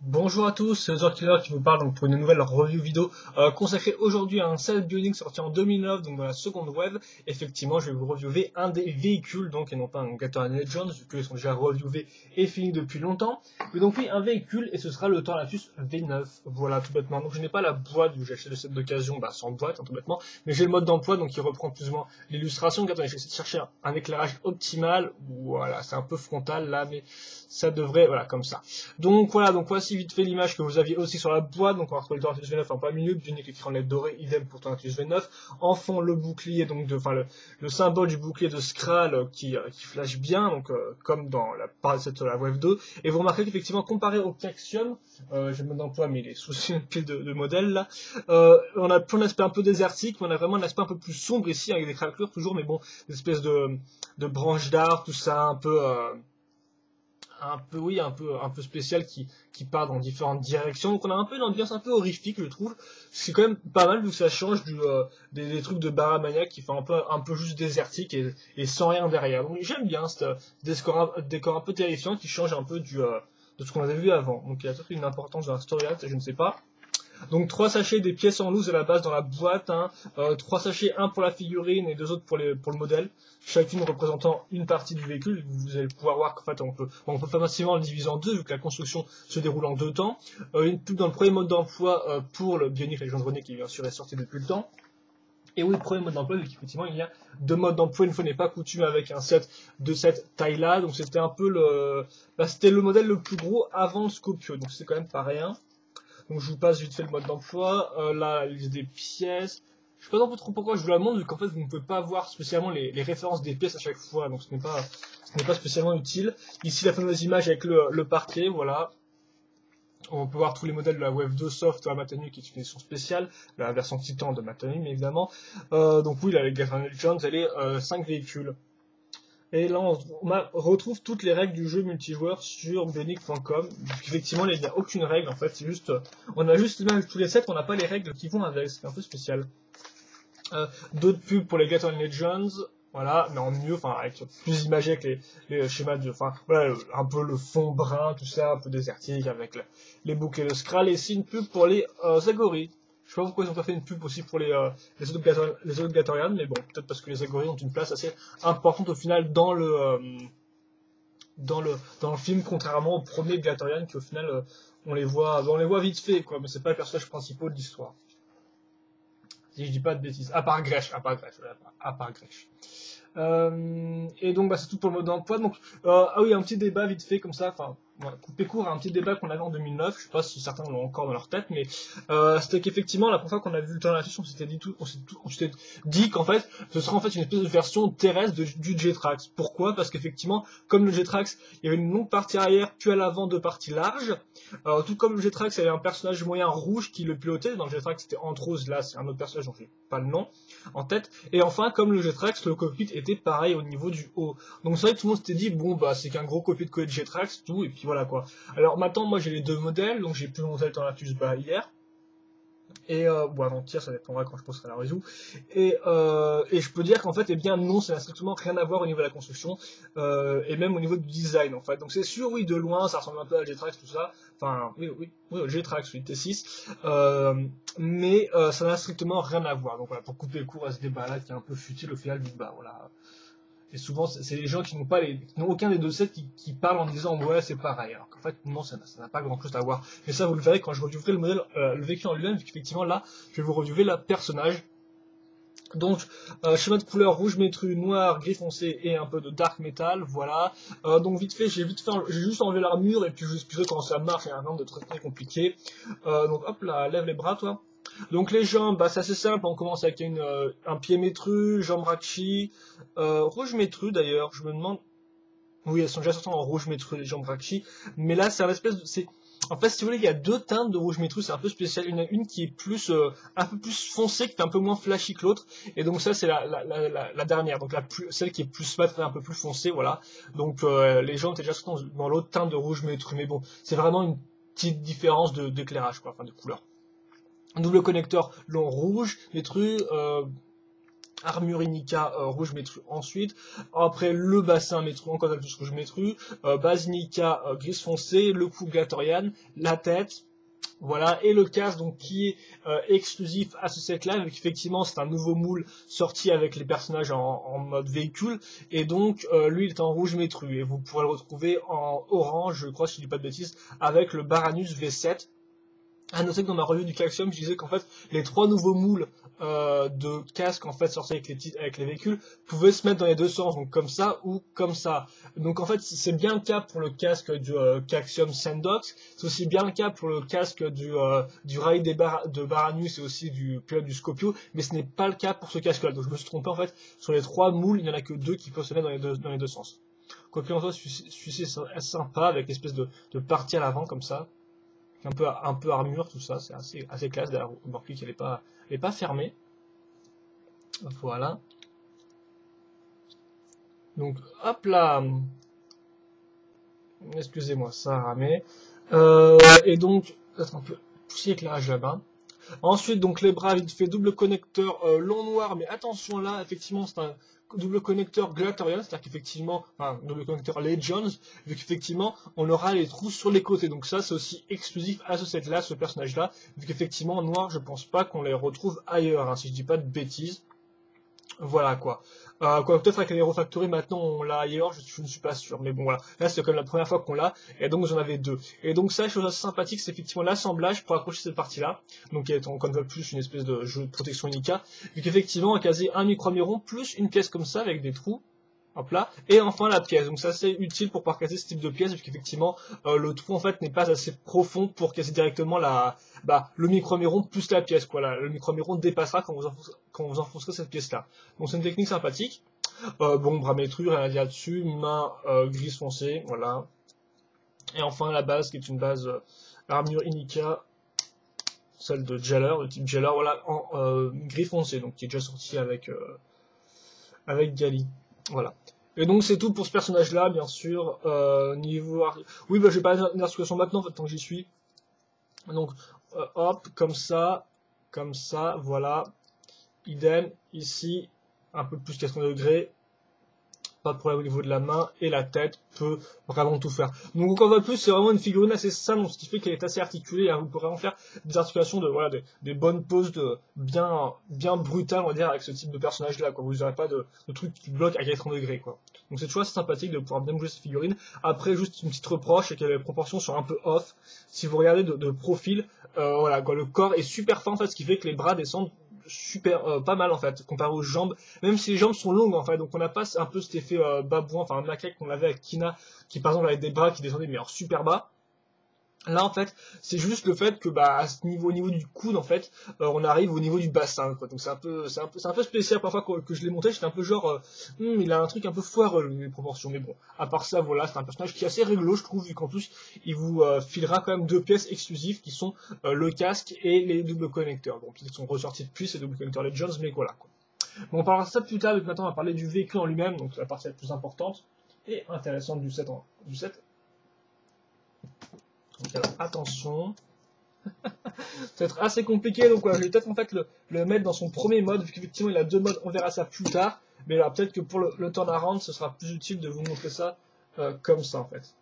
Bonjour à tous, c'est Zorkiller qui vous parle donc pour une nouvelle review vidéo consacrée aujourd'hui à un self building sorti en 2009, donc dans la seconde wave. Effectivement, je vais vous reviewer un des véhicules, donc et non pas un Gatorade Legends, vu qu'ils sont déjà reviewés et finis depuis longtemps. Mais donc oui, un véhicule, et ce sera le Tornatus V9. Voilà, tout bêtement. Donc je n'ai pas la boîte, vu que j'ai acheté le set d'occasion, sans boîte, hein, tout bêtement, mais j'ai le mode d'emploi, donc qui reprend plus ou moins l'illustration. Attendez, j'essaie de chercher un éclairage optimal. Voilà, c'est un peu frontal là, mais ça devrait, voilà, comme ça. Donc voilà, donc voici vite fait l'image que vous aviez aussi sur la boîte. Donc on va retrouver le Tornatus V9 en plein milieu, Bionic écrit en lettres dorées, idem pour Tornatus V9. En fond le bouclier, donc le symbole du bouclier de Skral qui flash bien, donc comme dans la Wave 2. Et vous remarquez qu'effectivement, comparé au Caxium, j'ai le mode d'emploi, mais il est sous une pile de modèles là, on a plus un aspect un peu désertique, mais on a vraiment un aspect un peu plus sombre ici, avec des craquelures toujours, mais bon, des espèces de branches d'arbres, tout ça, oui, un peu spécial qui part dans différentes directions. Donc on a un peu une ambiance un peu horrifique, je trouve. C'est quand même pas mal vu que ça change des trucs de Baramania qui fait un peu juste désertique et sans rien derrière. Donc j'aime bien ce décor un peu terrifiant qui change un peu de ce qu'on avait vu avant. Donc il y a peut-être une importance dans la story, je ne sais pas. Donc 3 sachets des pièces en loose à la base dans la boîte, hein. 3 sachets, un pour la figurine et 2 autres pour le modèle, chacune représentant une partie du véhicule. Vous allez pouvoir voir qu'en fait on peut facilement le diviser en deux vu que la construction se déroule en deux temps. Une pub dans le premier mode d'emploi pour le Bionic Legend René qui bien sûr est sorti depuis le temps. Et oui, premier mode d'emploi, vu qu'effectivement il y a deux modes d'emploi, une fois n'est pas coutume avec un set de cette taille-là, donc c'était un peu c'était le modèle le plus gros avant le Scopio, donc c'est quand même pas rien. Donc je vous passe vite fait le mode d'emploi, là la liste des pièces. Je sais pas un peu trop pourquoi je vous la montre, vu qu'en fait vous ne pouvez pas voir spécialement les références des pièces à chaque fois, donc ce n'est pas spécialement utile. Ici la fameuse image avec le parquet, voilà. On peut voir tous les modèles de la Wave 2 Soft à Matanu qui est une édition spéciale, la version Titan de Matanu évidemment. Donc oui, la Gatorade Legends, elle est 5 véhicules. Et là, retrouve toutes les règles du jeu multijoueur sur Bionic.com. Effectivement, il n'y a aucune règle, en fait, c'est juste, on a juste l'image de tous les sets, on n'a pas les règles qui vont avec, c'est un peu spécial. D'autres pubs pour les Gatorade Legends, voilà, mais en mieux, enfin, avec plus imagé avec les schémas enfin, voilà, un peu le fond brun, tout ça, un peu désertique, avec les boucles et le Skral, et ici une pub pour les Zagori. Je sais pas pourquoi ils ont pas fait une pub aussi pour les autres Gatorians, mais bon, peut-être parce que les Zagori ont une place assez importante au final dans le film, contrairement au premier Gatorian qui au final, on les voit vite fait, quoi, mais c'est pas le personnage principal de l'histoire. Si je dis pas de bêtises. À part Grèche. Et donc c'est tout pour le mode d'emploi. Donc ah oui, un petit débat vite fait comme ça, enfin voilà, coupé court à un petit débat qu'on avait en 2009. Je sais pas si certains l'ont encore dans leur tête, mais c'était qu'effectivement la première fois qu'on a vu le Tornatus, on s'était dit qu'en fait ce serait en fait une espèce de version terrestre du Jetrax. Pourquoi? Parce qu'effectivement, comme le Jetrax, il y avait une longue partie arrière, puis à l'avant deux parties larges. Tout comme le Jetrax, il y avait un personnage moyen rouge qui le pilotait. Dans le Jetrax, c'était Antrose. Là, c'est un autre personnage dont je n'ai pas le nom en tête. Et enfin, comme le Jetrax, le cockpit était pareil au niveau du haut. Donc c'est vrai que tout le monde s'était dit, bon, c'est qu'un gros copier de coller de Jetrax, tout, et puis voilà quoi. Alors maintenant, moi j'ai les deux modèles, donc j'ai plus mon modèle Tornatus hier. Et bon, avant-hier, ça dépendra quand je posterai la review. Et je peux dire qu'en fait, eh bien non, ça n'a strictement rien à voir au niveau de la construction, et même au niveau du design en fait. Donc c'est sûr, oui, de loin, ça ressemble un peu à G-Trax, tout ça. Enfin, oui, au G-Trax, oui, T6. Mais ça n'a strictement rien à voir. Donc voilà, pour couper le court à ce débat-là qui est un peu futile au final, du bah voilà. Et souvent, c'est les gens qui n'ont aucun des deux sets qui parlent en disant ouais c'est pareil. Alors qu'en fait non, ça n'a pas grand chose à voir. Mais ça vous le verrez quand je reviewerai le modèle, le véhicule en lui-même, puisqu'effectivement là, je vais vous reviewer la personnage. Donc schéma de couleur rouge métru, noir, gris foncé et un peu de dark metal, voilà. Donc vite fait, j'ai juste enlevé l'armure et puis je vous expliquerai comment ça marche, il y a rien de très très compliqué. Donc hop là, lève les bras toi. Donc les jambes, c'est assez simple, on commence avec un pied métru, jambe rachi, rouge métru d'ailleurs, je me demande... Oui, elles sont déjà sorties en rouge métru, les jambes rachi, mais là c'est un espèce de... En fait, si vous voulez, il y a deux teintes de rouge métru, c'est un peu spécial. Il y en a une qui est un peu plus foncée, qui est un peu moins flashy que l'autre, et donc ça c'est la dernière, donc celle qui est plus mat, un peu plus foncée, voilà. Donc les jambes étaient déjà sorties dans l'autre teinte de rouge métru, mais bon, c'est vraiment une petite différence d'éclairage, quoi, enfin de couleur. Double connecteur long rouge, métru, armure Inika rouge métru ensuite. Après le bassin métru en contact rouge métru, base Inika gris foncé, le cou Glatorian, la tête. Voilà, et le casque donc qui est exclusif à ce set là, donc effectivement c'est un nouveau moule sorti avec les personnages en mode véhicule, et donc lui il est en rouge métru, et vous pourrez le retrouver en orange, je crois si je dis pas de bêtises, avec le Baranus V7. À noter que dans ma revue du Calcium, je disais qu'en fait, les 3 nouveaux moules de casques en fait sortis avec les véhicules pouvaient se mettre dans les deux sens, donc comme ça ou comme ça. Donc en fait, c'est bien le cas pour le casque du Calcium Sandox, c'est aussi bien le cas pour le casque du Rail de Baranus et aussi du pilote du Scopio, mais ce n'est pas le cas pour ce casque-là. Donc je me suis trompé en fait, sur les 3 moules, il n'y en a que 2 qui peuvent se mettre dans les deux sens. Quoi qu'il en soit, celui-ci est assez sympa avec l'espèce de partie à l'avant comme ça. Un peu armure, tout ça, c'est assez classe. D'ailleurs, remarquez qu'elle est pas fermée. Voilà. Donc, hop là. Excusez-moi, ça a ramé. Et donc, peut-être un peu plus éclairage là-bas. Ensuite, donc les bras, vite fait, double connecteur long noir, mais attention là, effectivement, c'est un double connecteur Glatorian, c'est-à-dire qu'effectivement, enfin, double connecteur Legends, vu qu'effectivement, on aura les trous sur les côtés. Donc ça, c'est aussi exclusif à ce set-là, ce personnage-là, vu qu'effectivement, en noir, je pense pas qu'on les retrouve ailleurs, hein, si je dis pas de bêtises. Voilà quoi. Peut-être avec les Hero Factory maintenant on l'a ailleurs, je ne suis pas sûr. Mais bon voilà, là c'est quand même la première fois qu'on l'a, et donc j'en avais 2. Et donc ça, chose assez sympathique, c'est effectivement l'assemblage pour accrocher cette partie-là. Donc qui est encore une fois plus une espèce de jeu de protection Inika. Vu qu'effectivement on a casé un micro-miron plus une pièce comme ça avec des trous. Hop là, et enfin la pièce, donc ça c'est utile pour pouvoir casser ce type de pièce, vu qu'effectivement le trou en fait n'est pas assez profond pour casser directement le micro-miron plus la pièce, quoi. Le micro-miron dépassera quand vous enfoncerez cette pièce là. Donc c'est une technique sympathique. Bon, bras métru, rien à dire dessus, main grise foncé, voilà. Et enfin la base qui est une base armure Inika, celle de Jeller, le type Jeller, voilà, en gris foncé, donc qui est déjà sorti avec Gali. Voilà. Et donc c'est tout pour ce personnage-là, bien sûr. Niveau... Oui, bah, je vais pas dire l'inscription maintenant, en fait, tant que j'y suis. Donc, hop, comme ça, voilà. Idem, ici, un peu plus 80 degrés. Pas de problème au niveau de la main, et la tête peut vraiment tout faire. Donc encore une fois plus, c'est vraiment une figurine assez simple, ce qui fait qu'elle est assez articulée, hein. Vous pourrez en faire des articulations des bonnes poses bien brutales, on va dire, avec ce type de personnage là, quoi. Vous n'aurez pas de trucs qui bloquent à 80 degrés, quoi. Donc c'est toujours assez sympathique de pouvoir bien bouger cette figurine. Après, juste une petite reproche, c'est que les proportions sont un peu off. Si vous regardez de profil, voilà, quoi, le corps est super fin en fait, ce qui fait que les bras descendent pas mal en fait, comparé aux jambes, même si les jambes sont longues en fait, donc on n'a pas un peu cet effet babouin, enfin un macaque qu'on avait avec Kina, qui par exemple avait des bras qui descendaient mais alors super bas. Là en fait, c'est juste le fait que à ce niveau, au niveau du coude en fait, on arrive au niveau du bassin, quoi. Donc c'est un peu spécial parfois que je l'ai monté, j'étais un peu genre, il a un truc un peu foireux les proportions, mais bon. À part ça, voilà, c'est un personnage qui est assez réglo, je trouve, vu qu'en plus il vous filera quand même 2 pièces exclusives qui sont le casque et les doubles connecteurs. Donc ils sont ressortis depuis ces doubles connecteurs Legends, mais voilà, quoi. Bon, on parlera de ça plus tard, mais maintenant on va parler du véhicule en lui-même, donc la partie la plus importante et intéressante du set. Donc alors, attention, ça va être assez compliqué, donc je vais peut-être en fait le mettre dans son premier mode, vu qu'effectivement il a 2 modes, on verra ça plus tard, mais là peut-être que pour le turnaround, ce sera plus utile de vous montrer ça comme ça en fait.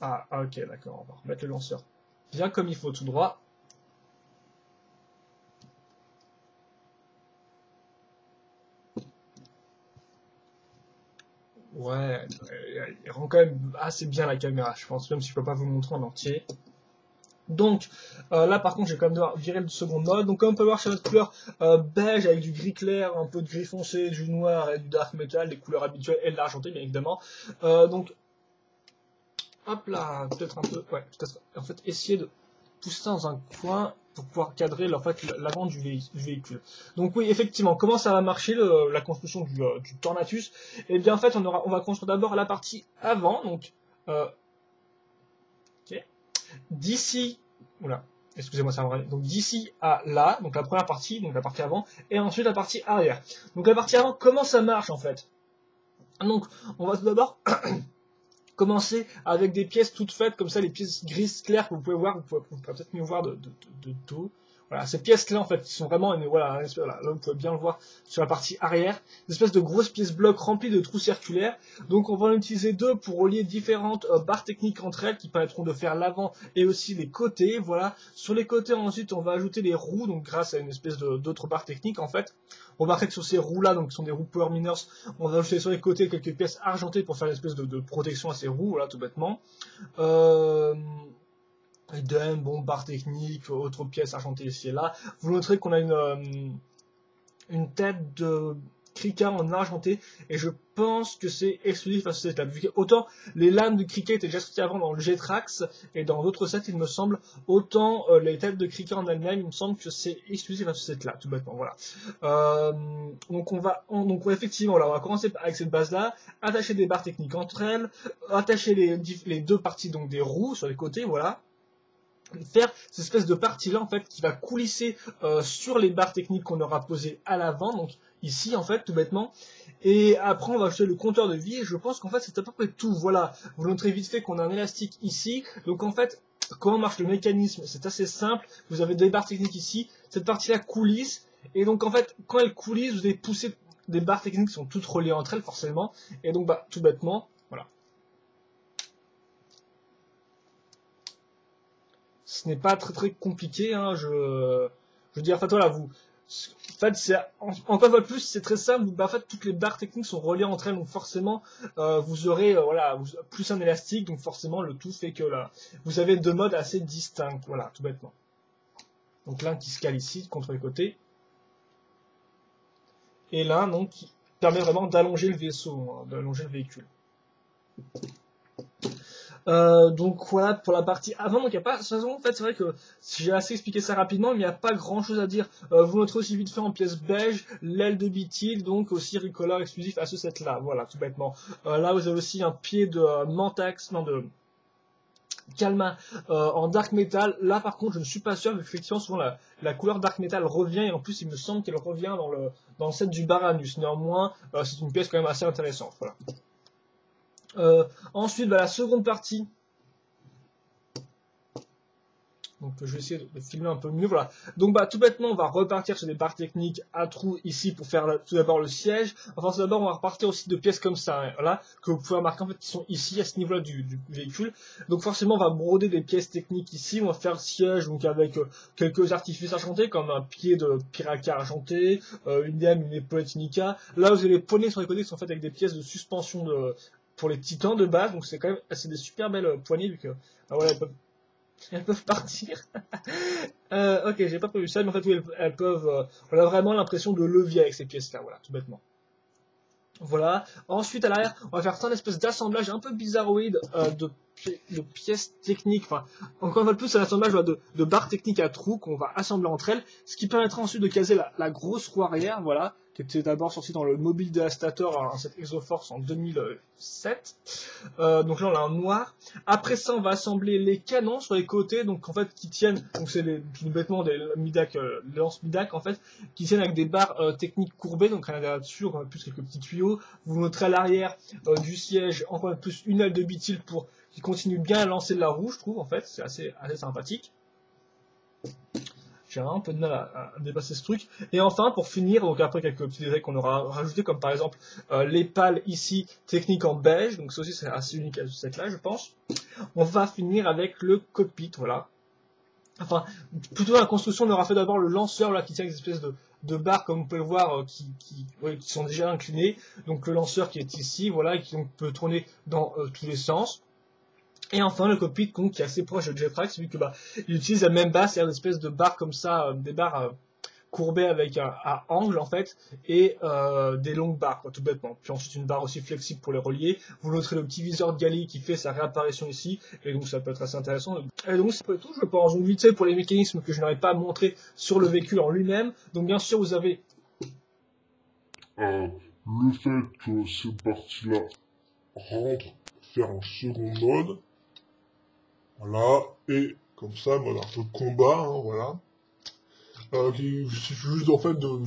Ah ok, d'accord, on va remettre le lanceur bien comme il faut, tout droit. Ouais, il rend quand même assez bien la caméra, je pense, même si je peux pas vous le montrer en entier. Donc là par contre je vais quand même devoir virer le second mode. Donc comme on peut voir chez notre couleur beige avec du gris clair, un peu de gris foncé, du noir et du dark metal, les couleurs habituelles et de l'argenté bien évidemment. Donc hop là, peut-être un peu, ouais, peut-être en fait essayer de pousser ça dans un coin pour pouvoir cadrer en fait l'avant du véhicule. Donc oui, effectivement, comment ça va marcher la construction du Tornatus? Eh bien en fait on va construire d'abord la partie avant, donc ok, d'ici, oula, excusez-moi, ça va aller. Donc d'ici à là, donc la première partie, donc la partie avant, et ensuite la partie arrière. Donc la partie avant, comment ça marche en fait? Donc on va tout d'abord commencer avec des pièces toutes faites, comme ça, les pièces grises claires que vous pouvez voir, vous pouvez peut-être mieux voir de dos. Voilà, ces pièces-là, en fait, qui sont vraiment, voilà, là, vous pouvez bien le voir sur la partie arrière, une espèce de grosses pièces blocs remplies de trous circulaires. Donc, on va en utiliser deux pour relier différentes barres techniques entre elles qui permettront de faire l'avant et aussi les côtés. Voilà. Sur les côtés, ensuite, on va ajouter les roues, donc grâce à une espèce d'autres barres techniques, en fait. On va que sur ces roues-là, donc qui sont des roues Power Miners, on va ajouter sur les côtés quelques pièces argentées pour faire une espèce de protection à ces roues, voilà, tout bêtement. Idem, bon, barre technique, autre pièce argentée ici et là. Vous noterez qu'on a une tête de cricket en argenté, et je pense que c'est exclusif à ce set-là. Autant les lames de cricket étaient déjà sorties avant dans le Jetrax et dans d'autres sets, il me semble, autant les têtes de cricket en elles-mêmes, il me semble que c'est exclusif à ce set-là, tout bêtement, voilà. Donc effectivement, là, on va commencer avec cette base-là, attacher des barres techniques entre elles, attacher les deux parties donc des roues sur les côtés, voilà. Faire cette espèce de partie là en fait qui va coulisser sur les barres techniques qu'on aura posées à l'avant, donc ici en fait tout bêtement, et après on va ajouter le compteur de vie, et je pense qu'en fait c'est à peu près tout. Voilà, vous noterez vite fait qu'on a un élastique ici, donc en fait comment marche le mécanisme, c'est assez simple. Vous avez des barres techniques ici, cette partie là coulisse, et donc en fait quand elle coulisse vous allez pousser des barres techniques qui sont toutes reliées entre elles forcément, et donc bah tout bêtement voilà. Ce n'est pas très compliqué, hein, je veux dire, en fait, voilà, en fait, encore une fois de plus, c'est très simple, en fait, toutes les barres techniques sont reliées entre elles, donc forcément, vous aurez, voilà, plus un élastique, donc forcément, le tout fait que là, vous avez deux modes assez distincts, voilà, tout bêtement. Donc l'un qui se cale ici, contre les côtés, et l'un, donc, qui permet vraiment d'allonger le vaisseau, hein, d'allonger le véhicule. Donc voilà pour la partie avant, donc il n'y a pas, de toute façon en fait c'est vrai que j'ai assez expliqué ça rapidement, mais il n'y a pas grand chose à dire. Vous noterez aussi vite fait en pièce beige l'aile de Bitil, donc aussi Ricola exclusif à ce set là, voilà tout bêtement. Là vous avez aussi un pied de Mantax, non de Calma en Dark Metal. Là par contre je ne suis pas sûr, mais effectivement souvent la couleur Dark Metal revient, et en plus il me semble qu'elle revient dans le set du Baranus. Néanmoins c'est une pièce quand même assez intéressante, voilà. Ensuite, bah, la seconde partie. Donc je vais essayer de filmer un peu mieux, voilà. Donc bah tout bêtement on va repartir sur des barres techniques à trous ici pour faire tout d'abord le siège. Enfin tout d'abord on va repartir aussi de pièces comme ça, hein, là, que vous pouvez remarquer en fait qui sont ici à ce niveau-là du véhicule. Donc forcément on va broder des pièces techniques ici, on va faire le siège donc avec quelques artifices argentés comme un pied de Piraka argenté, une lame, une épaulette Nika. Là vous avez les poignées sur les côtés qui sont faites avec des pièces de suspension pour les titans de base, donc c'est quand même des super belles poignées vu que voilà, elles peuvent partir. Ok, j'ai pas prévu ça, mais en fait, oui, elles peuvent. On a vraiment l'impression de levier avec ces pièces-là, voilà, tout bêtement. Voilà. Ensuite, à l'arrière, on va faire une espèce d'assemblage un peu bizarroïde de pièces techniques. Enfin, encore une fois de plus, c'est un assemblage de barres techniques à trous qu'on va assembler entre elles, ce qui permettra ensuite de caser la grosse roue arrière, voilà, qui était d'abord sortie dans le Mobile Devastator, cette Exoforce en 2007. Donc là, on a un noir. Après ça, on va assembler les canons sur les côtés, donc en fait, qui tiennent, donc c'est tout bêtement des Midak, lance Midak en fait, qui tiennent avec des barres techniques courbées, donc rien là-dessus, on a plus quelques petits tuyaux. Vous noterez à l'arrière du siège, encore plus une aile de Bitil qui continue bien à lancer de la roue, je trouve, en fait, c'est assez sympathique. J'ai un peu de mal à dépasser ce truc. Et enfin, pour finir, donc après quelques petits détails qu'on aura rajoutés, comme par exemple les pales ici, techniques en beige, donc ça aussi c'est assez unique à ce set-là, je pense. On va finir avec le cockpit, voilà. Enfin, plutôt la construction, on aura fait d'abord le lanceur, là, qui tient des espèces de barres, comme vous pouvez le voir, qui sont déjà inclinées. Donc le lanceur qui est ici, voilà, et qui donc, peut tourner dans tous les sens. Et enfin le cockpit qui est assez proche de Jetrax, vu que il utilise la même base, c'est-à-dire une espèce de barres comme ça, des barres courbées avec un angle en fait, et des longues barres, quoi, tout bêtement. Puis ensuite une barre aussi flexible pour les relier. Vous noterez le petit viseur de Gali qui fait sa réapparition ici, et donc ça peut être assez intéressant. Et donc c'est tout, je pense. Donc vite fait pour les mécanismes que je n'aurais pas montré sur le véhicule en lui-même. Donc bien sûr vous avez le fait que cette partie-là rentre faire un second mode. Voilà, et comme ça, mode un peu combat, hein, voilà. Il suffit juste en fait de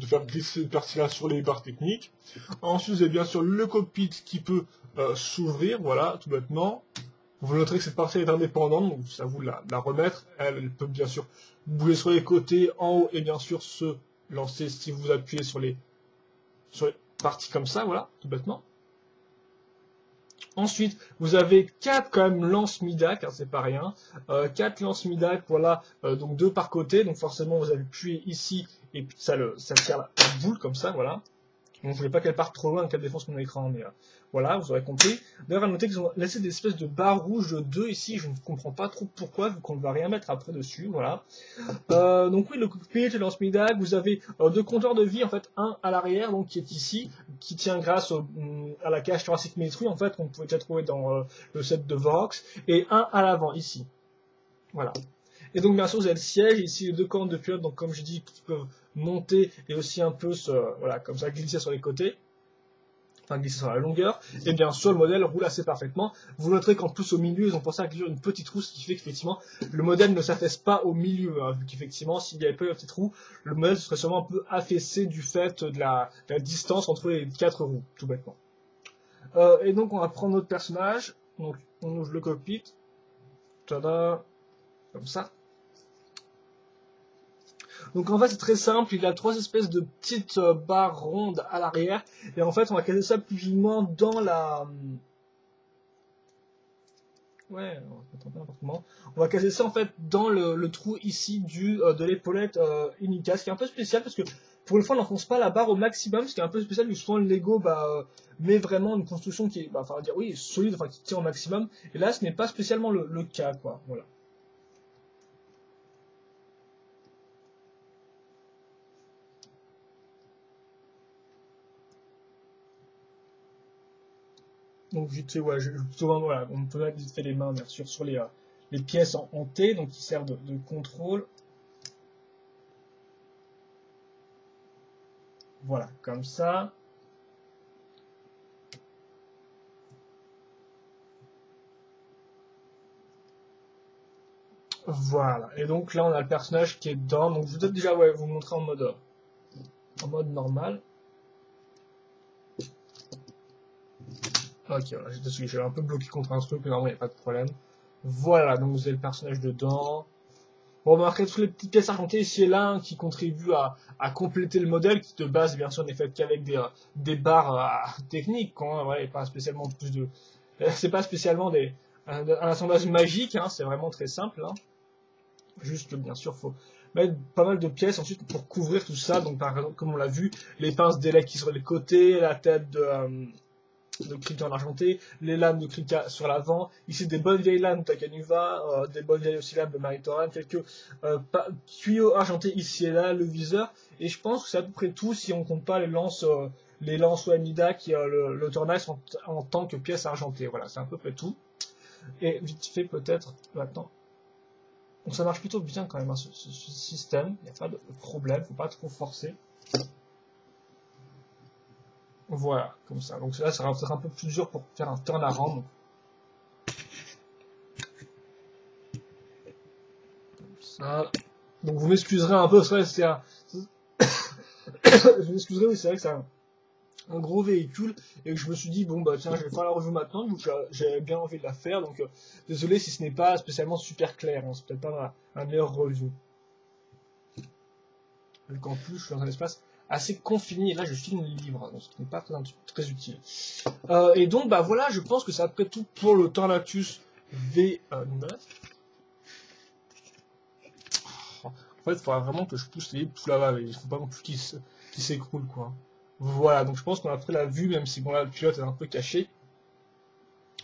faire glisser cette partie-là sur les barres techniques. Ensuite, vous avez bien sûr le cockpit qui peut s'ouvrir, voilà, tout bêtement. Vous noterez que cette partie est indépendante, donc c'est à vous de la remettre. Elle peut bien sûr bouger sur les côtés, en haut, et bien sûr se lancer si vous appuyez sur les parties comme ça, voilà, tout bêtement. Ensuite, vous avez 4 quand même lances Midak, hein, c'est pas rien. 4 lances Midak, voilà, donc 2 par côté, donc forcément vous appuyez ici, et puis ça tire la boule comme ça, voilà. Donc, je voulais pas qu'elle parte trop loin, qu'elle défonce mon écran, mais voilà, vous aurez compris. D'ailleurs, à noter qu'ils ont laissé des espèces de barres rouges de 2 ici, je ne comprends pas trop pourquoi, vu qu'on ne va rien mettre après dessus, voilà. Donc oui, le cockpit, le lance-midag, vous avez 2 compteurs de vie, en fait, un à l'arrière, donc qui est ici, qui tient grâce à la cage thoracique Metru, en fait, qu'on pouvait déjà trouver dans le set de Vox, et un à l'avant, ici. Voilà. Et donc, bien sûr, vous avez le siège, ici, les 2 cornes de pilote, donc comme je dis, qui peuvent monter et aussi un peu, voilà, comme ça, glisser sur les côtés. Enfin, glisser sur la longueur. Et bien sûr, le modèle roule assez parfaitement. Vous noterez qu'en plus, au milieu, ils ont pensé à inclure une petite roue, ce qui fait qu'effectivement, le modèle ne s'affaisse pas au milieu. Hein, vu qu'effectivement, s'il n'y avait pas eu la petite roue, le modèle serait sûrement un peu affaissé du fait de la distance entre les 4 roues, tout bêtement. Et donc, on va prendre notre personnage. Donc, on ouvre le cockpit. Tada, comme ça. Donc en fait c'est très simple, il a 3 espèces de petites barres rondes à l'arrière, et en fait on va caser ça plus ou moins dans la... Ouais, on va caser ça en fait dans le trou ici de l'épaulette Unica, ce qui est un peu spécial parce que pour une fois on n'enfonce pas la barre au maximum, ce qui est un peu spécial, vu que souvent le Lego met vraiment une construction qui est, enfin dire oui, solide, enfin qui tient au maximum, et là ce n'est pas spécialement le cas, quoi, voilà. Donc vite fait, ouais, souvent, voilà, on peut mettre vite fait les mains bien sûr sur les pièces en T, donc qui servent de contrôle. Voilà, comme ça. Voilà, et donc là on a le personnage qui est dedans, donc je vais peut-être déjà vous montrer en mode normal. Ok, voilà, j'avais un peu bloqué contre un truc, mais normalement il n'y a pas de problème. Voilà, donc vous avez le personnage dedans. Bon, on va marquer toutes les petites pièces argentées ici et là, hein, qui contribuent à compléter le modèle, qui de base bien sûr n'est fait qu'avec des barres techniques, quoi, hein, ouais, et pas spécialement plus de... C'est pas spécialement un assemblage magique, hein, c'est vraiment très simple, hein. Juste, bien sûr, faut mettre pas mal de pièces ensuite pour couvrir tout ça. Donc, par exemple, comme on l'a vu, les pinces d'élec qui sont sur les côtés, la tête de Krika en argenté, les lames de Krika sur l'avant. Ici, des bonnes vieilles lames de Takanuva, des bonnes vieilles aussi lames de Maritoran, quelques tuyaux argentés ici et là, le viseur. Et je pense que c'est à peu près tout si on compte pas les lances Amida qui le Tornax en tant que pièce argentée. Voilà, c'est à peu près tout. Et vite fait, peut-être, maintenant. Donc ça marche plutôt bien quand même, hein, ce système, il n'y a pas de problème, faut pas trop forcer. Voilà, comme ça. Donc là, ça va être un peu plus dur pour faire un turnaround. Comme ça. Donc vous m'excuserez un peu, c'est vrai, c'est un... je m'excuserai, oui, c'est vrai que c'est un gros véhicule, et que je me suis dit, bon bah tiens, je vais faire la revue maintenant, donc j'avais bien envie de la faire, donc désolé si ce n'est pas spécialement super clair, hein, c'est peut-être pas un meilleur review. Vu qu'en plus je suis dans un espace assez confiné, et là je filme les livres, donc ce qui n'est pas très utile. Et donc bah voilà, je pense que c'est après tout pour le Tornactus V9. En fait, il faudra vraiment que je pousse les livres tout là-bas, il ne faut pas non plus qu'ils s'écroulent, quoi. Voilà, donc je pense qu'on a pris la vue, même si bon là le pilote est un peu caché.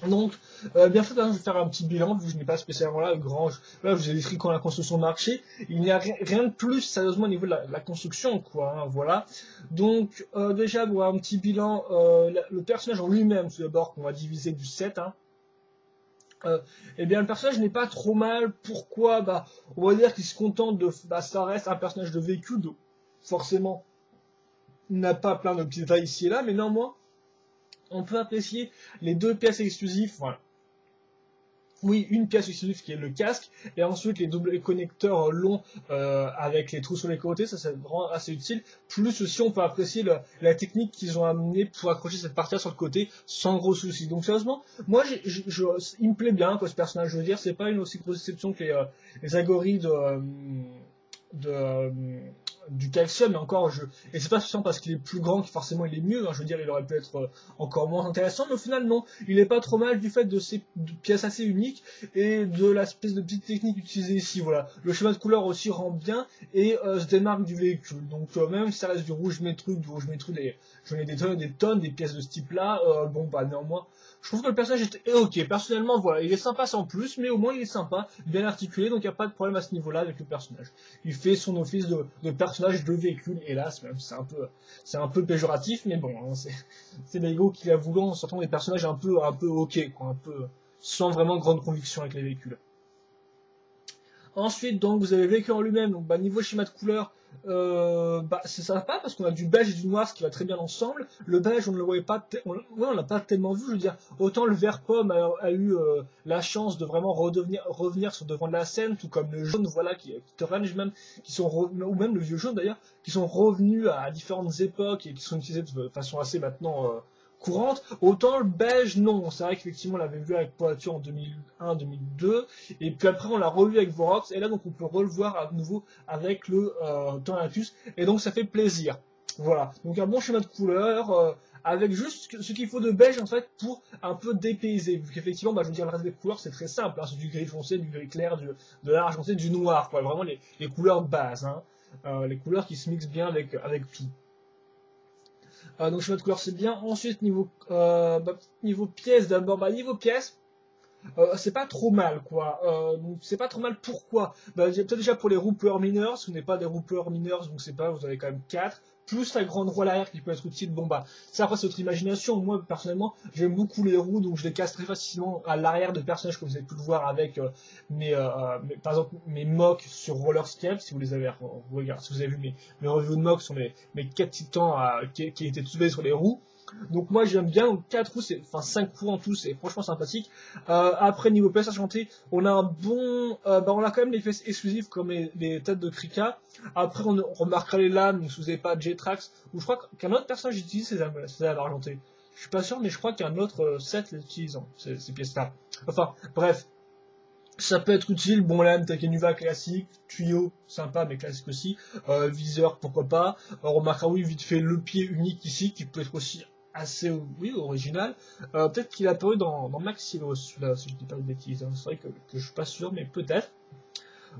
Donc, bien fait, je vais faire un petit bilan, vu que je n'ai pas spécialement là le grand... Là, je vous ai décrit quand la construction marchait. Il n'y a rien de plus, sérieusement, au niveau de la construction, quoi, hein, voilà. Donc, déjà, bon, un petit bilan, le personnage en lui-même, tout d'abord, qu'on va diviser du 7, hein. Eh bien, le personnage n'est pas trop mal. Pourquoi? Bah, on va dire qu'il se contente de... Bah, ça reste un personnage de véhicule, donc, forcément, il n'a pas plein de petits détails ici et là, mais néanmoins, on peut apprécier les 2 pièces exclusives, voilà. oui, une pièce exclusive qui est le casque, et ensuite les doubles connecteurs longs avec les trous sur les côtés, ça c'est vraiment assez utile. Plus aussi on peut apprécier la technique qu'ils ont amenée pour accrocher cette partie-là sur le côté sans gros soucis. Donc sérieusement, moi il me plaît bien quoi ce personnage, je veux dire, c'est pas une aussi grosse déception que les Agori de, du calcium, mais encore, et c'est pas seulement parce qu'il est plus grand que forcément il est mieux, hein, je veux dire, il aurait pu être encore moins intéressant, mais au final, non, il est pas trop mal du fait de ces pièces assez uniques et de l'espèce de petite technique utilisée ici, voilà. Le schéma de couleur aussi rend bien et se démarque du véhicule, donc même si ça reste du rouge métru, j'en ai des tonnes, des pièces de ce type-là, bon, bah néanmoins, je trouve que le personnage est ok. Personnellement, voilà, il est sympa sans plus, mais au moins il est sympa, bien articulé, donc il n'y a pas de problème à ce niveau-là avec le personnage. Il fait son office de personnage de véhicule, hélas, même c'est un peu péjoratif, mais bon, hein, c'est Lego qui l'a voulu en sortant des personnages un peu ok, quoi, un peu sans vraiment grande conviction avec les véhicules. Ensuite, donc, vous avez le véhicule en lui-même, donc bah, niveau schéma de couleur, c'est sympa parce qu'on a du beige et du noir, ce qui va très bien ensemble. Le beige, on ne le voyait pas, on l'a pas tellement vu, je veux dire. Autant le vert pomme a eu la chance de vraiment revenir sur devant de la scène, tout comme le jaune, voilà, qui orange même, ou même le vieux jaune d'ailleurs, qui sont revenus à différentes époques et qui sont utilisés de façon assez maintenant courante. Autant le beige, non. C'est vrai qu'effectivement, on l'avait vu avec Poitou en 2001, 2002, et puis après, on l'a revu avec Vorox, et là, donc, on peut revoir à nouveau avec le Tornatus, et donc, ça fait plaisir. Voilà. Donc, un bon schéma de couleur, avec juste ce qu'il faut de beige, en fait, pour un peu dépayser. Vu qu'effectivement, bah, je veux dire, le reste des couleurs, c'est très simple, hein. C'est du gris foncé, du gris clair, de l'argenté, du noir, quoi. Vraiment, les couleurs de base, hein. Les couleurs qui se mixent bien avec tout. Donc schéma de couleur c'est bien. Ensuite niveau pièces d'abord, niveau pièces, c'est pas trop mal quoi. Donc c'est pas trop mal pourquoi peut-être déjà pour les roues power mineurs, ce n'est pas des roues power mineurs, donc c'est pas, vous avez quand même 4 plus la grande roue à l'arrière qui peut être utile. Bon bah ça après c'est votre imagination. Moi personnellement j'aime beaucoup les roues, donc je les casse très facilement à l'arrière de personnages comme vous avez pu le voir avec par exemple mes mocks sur Rollerscape, si vous les avez regardez, si vous avez vu mes reviews de mocks sur mes 4 titans qui étaient tous sur les roues. Donc moi j'aime bien, donc 4 roues, enfin 5 roues en tout, c'est franchement sympathique. Après niveau pièces argentées, on a un bon, on a quand même les pièces exclusives comme les têtes de Krika. Après on remarquera les lames, donc si vous n'avez pas J-Trax, ou je crois qu'un autre personnage utilise ces lames argentées. Je suis pas sûr, mais je crois qu'un autre set les utilise, ces pièces-là. Enfin bref. Ça peut être utile, bon lame, Takenuva classique, tuyau, sympa mais classique aussi, viseur pourquoi pas, on remarquera oui vite fait le pied unique ici qui peut être aussi assez original, peut-être qu'il a apparu dans Maxilo celui-là si je dis pas de bêtises, hein. C'est vrai que je suis pas sûr mais peut-être.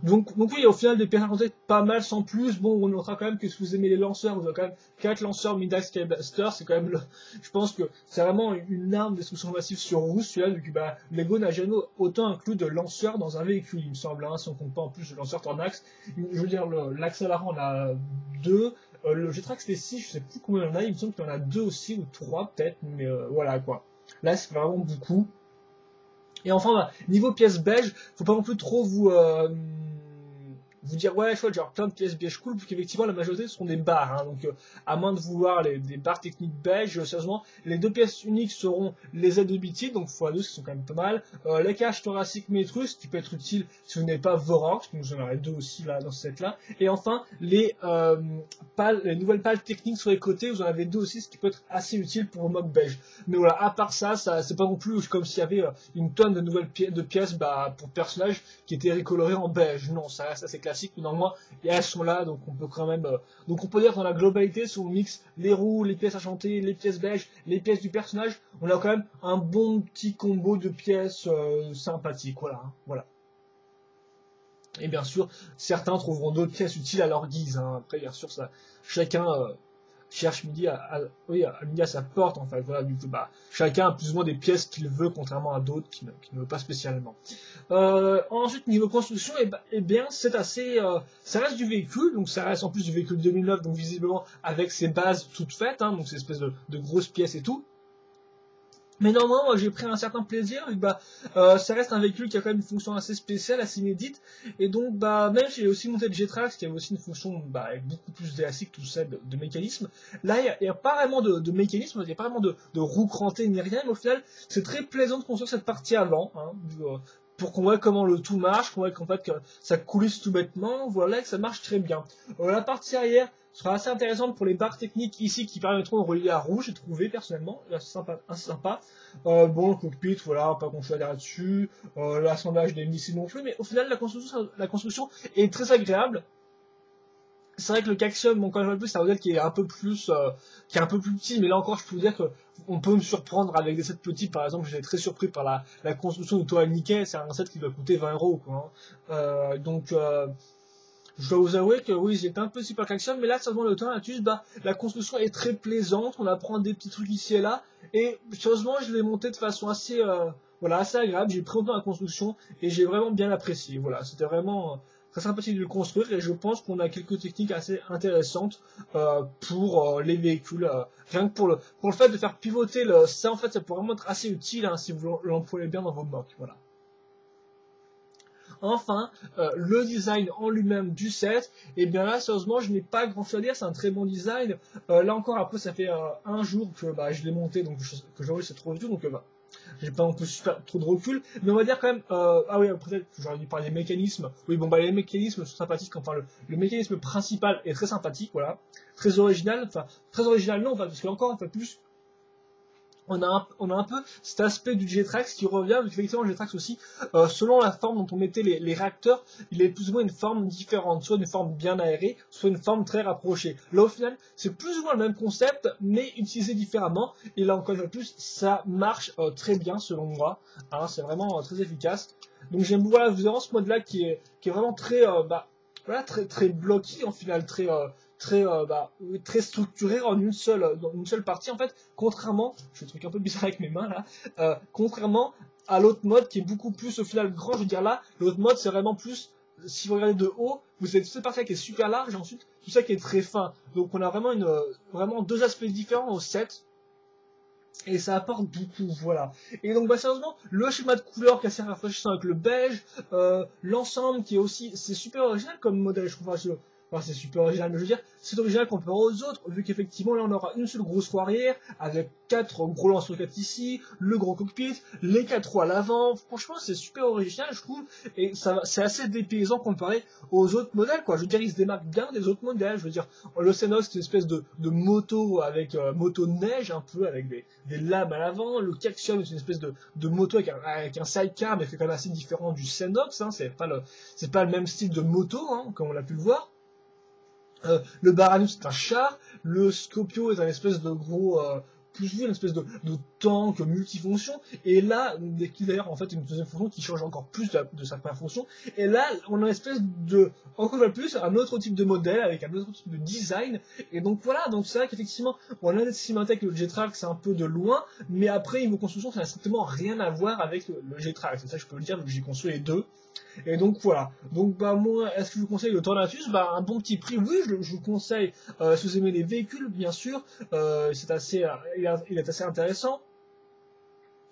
Donc oui, au final, des pièces argentées pas mal sans plus. Bon, on notera quand même que si vous aimez les lanceurs, vous avez quand même 4 lanceurs Midax Skybuster, c'est quand même je pense que c'est vraiment une arme de destruction massive sur roue, celui-là, vu que Lego n'a jamais autant inclus de lanceurs dans un véhicule, il me semble, hein, si on compte pas en plus le lanceur Tornax. Je veux dire, l'Axalaran en a 2, le Jetrax c'était 6, je sais plus combien il y en a, il me semble qu'il y en a 2 aussi, ou 3 peut-être, mais voilà quoi. Là, c'est vraiment beaucoup. Et enfin, niveau pièces beige, faut pas non plus trop vous dire ouais chouette, genre plein de pièces beige cool, puisqu'effectivement la majorité seront des barres, hein, donc à moins de vouloir des barres techniques beige, sérieusement, les deux pièces uniques seront les aides de BT, donc x2 qui sont quand même pas mal, les caches thoraciques Métrus, qui peut être utile si vous n'avez pas Vorox, donc j'en aurai 2 aussi là dans ce set là, et enfin les nouvelles pales techniques sur les côtés, vous en avez 2 aussi, ce qui peut être assez utile pour vos mocks beige. Mais voilà, à part ça, c'est pas non plus comme s'il y avait une tonne de nouvelles pièces pour personnages qui étaient recolorés en beige. Non, ça reste assez classique, mais normalement, elles sont là, donc on peut quand même... donc on peut dire que dans la globalité, si on mixe les roues, les pièces argentées, les pièces beiges, les pièces du personnage, on a quand même un bon petit combo de pièces sympathiques, voilà, hein, voilà. Et bien sûr, certains trouveront d'autres pièces utiles à leur guise, hein. Après, bien sûr, ça, chacun... cherche midi midi à sa porte, en fait. Voilà, du coup, chacun a plus ou moins des pièces qu'il veut, contrairement à d'autres qui ne veulent pas spécialement. Ensuite, niveau construction, bien, c'est assez, ça reste du véhicule, donc ça reste en plus du véhicule 2009, donc visiblement avec ses bases toutes faites, hein, donc ces espèces de grosses pièces et tout. Mais normalement, moi j'ai pris un certain plaisir, vu que ça reste un véhicule qui a quand même une fonction assez spéciale, assez inédite, et donc même si j'ai aussi monté le Jetrax, qui avait aussi une fonction avec beaucoup plus d'élastique, tout ça, de mécanisme, là il n'y a pas vraiment de mécanisme, il n'y a pas vraiment de roue crantée ni rien, mais au final c'est très plaisant de construire cette partie avant, hein, pour qu'on voit comment le tout marche, qu'on voit qu'en fait que ça coulisse tout bêtement, voilà que ça marche très bien. La partie arrière sera assez intéressante pour les barres techniques ici qui permettront de relier à rouge, j'ai trouvé personnellement, assez sympa, assez sympa. Bon, le cockpit, voilà, pas grand chose à dire là-dessus, l'assemblage des missiles non plus, mais au final la construction est très agréable. C'est vrai que le Caxium, bon, quand je vois plus, c'est un modèle qui est un peu plus, qui est un peu plus petit, mais là encore, je peux vous dire que on peut me surprendre avec des sets petits. Par exemple, j'étais très surpris par la construction du toit Nikkei. C'est un set qui doit coûter 20 €, quoi. Donc, je dois vous avouer que oui, j'étais un peu super Caxium, mais là, seulement le Tornatus, bah, la construction est très plaisante. On apprend des petits trucs ici et là, et sérieusement, je l'ai monté de façon assez, voilà, assez agréable. J'ai pris autant la construction et j'ai vraiment bien apprécié. Voilà, c'était vraiment très sympathique de le construire et je pense qu'on a quelques techniques assez intéressantes pour les véhicules. Rien que pour le fait de faire pivoter ça, en fait, ça pourrait vraiment être assez utile hein, si vous l'employez bien dans vos mocks. Voilà. Enfin, le design en lui-même du set, et bien là, sérieusement, je n'ai pas grand chose à dire, c'est un très bon design. Là encore, après, ça fait un jour que bah, je l'ai monté, donc que j'avoue c'est trop du tout, donc bah, j'ai pas non plus trop de recul, mais on va dire quand même, ah oui, peut-être que j'aurais dû parler des mécanismes. Oui, bon, bah les mécanismes sont sympathiques, enfin le mécanisme principal est très sympathique, voilà, très original, enfin, très original non, parce que encore, enfin, plus, on a un peu cet aspect du Jetrax qui revient, parce qu'effectivement le Jetrax aussi, selon la forme dont on mettait les réacteurs, il est plus ou moins une forme différente, soit une forme bien aérée, soit une forme très rapprochée. Là au final, c'est plus ou moins le même concept, mais utilisé différemment, et là encore une fois plus, ça marche très bien selon moi, hein, c'est vraiment très efficace. Donc j'aime voilà, vraiment ce mode là qui est vraiment très, voilà, très blocky en final, très structuré dans une seule partie en fait, contrairement, je fais un truc un peu bizarre avec mes mains là, contrairement à l'autre mode qui est beaucoup plus au final grand, je veux dire là, l'autre mode c'est vraiment plus, si vous regardez de haut, vous avez toute cette partie qui est super large et ensuite tout ça qui est très fin, donc on a vraiment deux aspects différents au set, et ça apporte beaucoup, voilà. Et donc, bah, sérieusement, le schéma de couleur qui est assez rafraîchissant avec le beige, l'ensemble qui est aussi, c'est super original comme modèle, je trouve. Enfin, c'est super original, mais je veux dire, c'est original comparé aux autres, vu qu'effectivement, là, on aura une seule grosse roue arrière, avec 4 gros lance-roquettes ici, le gros cockpit, les 4 roues à l'avant. Franchement, c'est super original, je trouve, et c'est assez dépaysant comparé aux autres modèles, quoi. Je veux dire, ils se démarquent bien des autres modèles. Je veux dire, le Xenos, c'est une espèce de moto avec moto de neige, un peu, avec des lames à l'avant. Le Caxium, c'est une espèce de moto avec un sidecar, mais qui est quand même assez différent du Xenox, hein. C'est pas le même style de moto, hein, comme on l'a pu le voir. Le Baranus c'est un char, le Scorpio est un espèce de gros, plus une espèce de tank multifonction, et là, qui d'ailleurs en fait une deuxième fonction qui change encore plus de sa première fonction, et là on a une espèce de, encore une fois plus, un autre type de modèle, avec un autre type de design, et donc voilà, donc c'est vrai qu'effectivement, on a des Symantec et le Jetrax c'est un peu de loin, mais après niveau construction ça n'a strictement rien à voir avec le Jetrax, c'est ça que je peux le dire, vu que j'ai construit les deux. Et donc voilà. Donc bah moi, est-ce que je vous conseille le Tornatus? Bah un bon petit prix, oui, je vous conseille. Si vous aimez les véhicules, bien sûr, c'est assez, il est assez intéressant.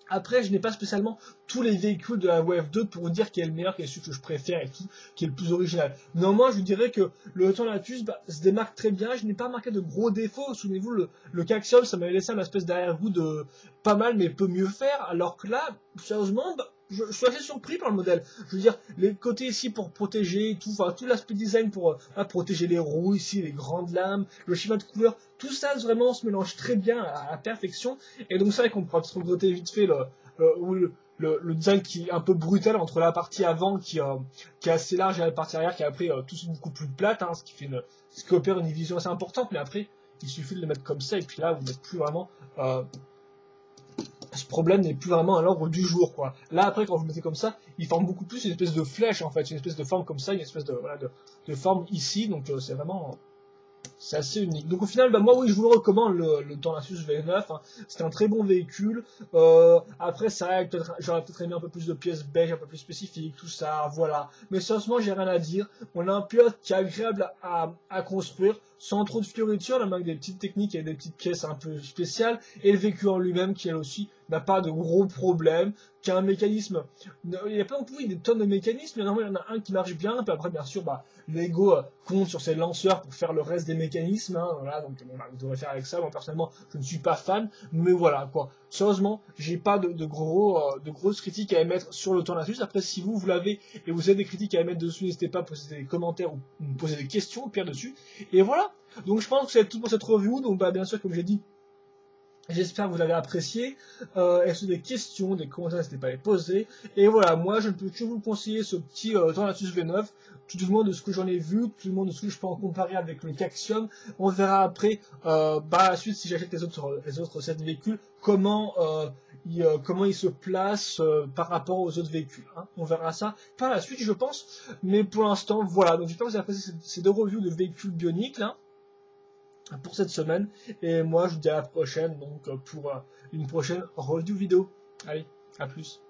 Après, je n'ai pas spécialement tous les véhicules de la Wave 2 pour vous dire qui est le meilleur, qui est celui que je préfère et tout, qui est le plus original. Néanmoins, je vous dirais que le Tornatus se démarque très bien. Je n'ai pas remarqué de gros défauts. Souvenez-vous, le Caxium, ça m'avait laissé un espèce d'arrière-goût de pas mal, mais peut mieux faire. Alors que là, sérieusement, je suis assez surpris par le modèle. Je veux dire, les côtés ici pour protéger, tout l'aspect design pour protéger les roues ici, les grandes lames, le schéma de couleur, tout ça vraiment se mélange très bien à la perfection. Et donc c'est vrai qu'on pourra se regretter vite fait le design qui est un peu brutal entre la partie avant qui est assez large et la partie arrière qui est après tout beaucoup plus plate, hein, ce qui opère une division assez importante, mais après il suffit de le mettre comme ça et puis là vous n'êtes plus vraiment ce problème n'est plus vraiment à l'ordre du jour, quoi. Là, après, quand vous mettez comme ça, il forme beaucoup plus une espèce de flèche, en fait, une espèce de forme comme ça, une espèce de forme ici, donc c'est vraiment, c'est assez unique. Donc au final, bah, moi oui, je vous le recommande, le Tornatus V9, hein. C'est un très bon véhicule. Après, c'est vrai que j'aurais peut-être aimé un peu plus de pièces beige, un peu plus spécifiques, tout ça, voilà. Mais sérieusement, j'ai rien à dire. On a un pilote qui est agréable à construire, sans trop de fioritures, là, avec des petites techniques et des petites pièces un peu spéciales, et le véhicule en lui-même qui, elle aussi, n'a pas de gros problèmes, qu'il y a un mécanisme, il n'y a pas non plus des tonnes de mécanismes, mais normalement il y en a un qui marche bien, puis après bien sûr bah, Lego compte sur ses lanceurs pour faire le reste des mécanismes, hein, voilà, donc bon, bah, vous devrez faire avec ça, moi personnellement je ne suis pas fan, mais voilà quoi, sérieusement j'ai pas de grosses critiques à émettre sur le tournevis. Après si vous l'avez et vous avez des critiques à émettre dessus, n'hésitez pas à poser des commentaires ou me poser des questions au pire dessus, et voilà, donc je pense que c'est tout pour cette review, donc bah, bien sûr comme j'ai dit, j'espère que vous l'avez apprécié. Est-ce que des questions, des commentaires, n'hésitez pas à les poser. Et voilà, moi je ne peux que vous conseiller ce petit Tornatus V9, tout du moins de ce que j'en ai vu, tout du moins de ce que je peux en comparer avec le Caxium. On verra après, par la suite, si j'achète les autres 7 véhicules, comment ils se placent par rapport aux autres véhicules. Hein. On verra ça par la suite, je pense. Mais pour l'instant, voilà. Donc j'espère que vous avez apprécié ces 2 reviews de véhicules bioniques là. Pour cette semaine, et moi je vous dis à la prochaine donc pour une prochaine review vidéo. Allez, à plus.